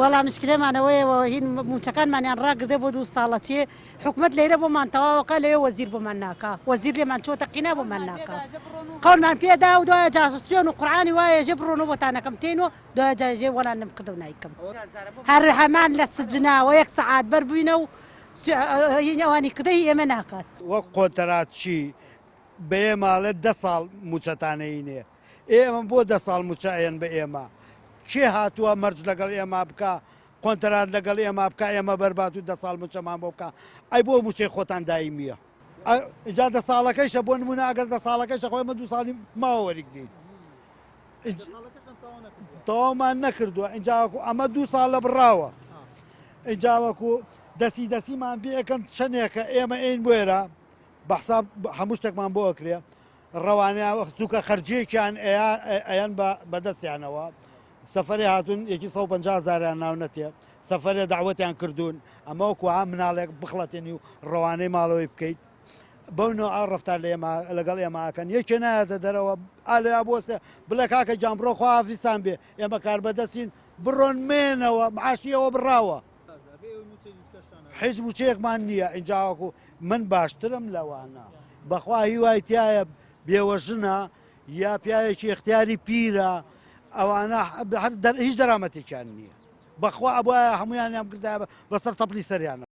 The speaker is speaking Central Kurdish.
والله مشكلەمانەوەی هین موچەکانمانیان ڕاگردێ بۆ 2 ساڵەتی حکومت لێرە بۆمان تەواوەکە لەوێ وەزیر بۆمان ناکا وەزیر لێمان چۆتە قینا بۆمان ناکا قەولمان پێدا و دوایە جاسوستێن و قورعانی وایە ژێ بڕۆن و بۆتانەکەم تێن و دوایە جاژێ وەڵانم کردە و نایکەم هەر هەمان لە سجناوە 1 سەعات بەربووینە و ئەوانی کردەی ئێمە ناکات وەک قۆنتەرات چی بە ئێماڵێت 10 ساڵ موچەتانەینێ ئێمە بۆ 10 ساڵ موچەیەن بە ئێمە کێ هاتووە مەرج لەگەڵ ئێمە بکە قۆنتەرات لەگەڵ ئێمە بکە ئێمە بەربات و 10 ساڵ موچەمان بۆ بکە ئەی بۆ موچەی خۆتان دایمیە ئجا 10 ساڵەکەیشە بۆ نمونە ئەگەر 10 ساڵەکەیشە خۆی ئێمە 2 ساڵی ماوە وەریگرین تەواومان نەکردووە ئینجاوەکو ئەمە 2 ساڵ لە بڕاوە ئینجاوەکو دەسیمان بێکەن چەندێکە ئێمە ئین بێرە بەحساب هەموو شتێکمان بۆ ئەکرێ ڕەوانەیە چووکە خەرجیەکیان ئەیان بەدەستیانەوە سەفەری هاتوون 150,000 ناو نەتێ سەفەرێ داوەتیان کردوون ئەمە وەکو مناڵێک بخڵەتێنی و ڕەوانەی ماڵەوەی بکەیت بەو نوع ڕفتار لەگەڵ ئێماکەن یەکێ نایەتە دەرەوە ئالیا بۆستە بڵێ کاکە جان بڕۆ خواحافیزتان بێ ئێمە کار بەدەستین بڕۆن مێنەوە معاشیەوە بڕاوە هیچ موچەیەکمان نییە ئینجاوەکو من باشترم لەوانە بەخوا هیوای تایە بێوەژنە یا پیاوێکی اختیاری پیرە ئەوانە هیچ دەرامەتێکیان نییە بەخوا ئەبواە هەمویانیان کردای بەسەر تەپلی سەریانە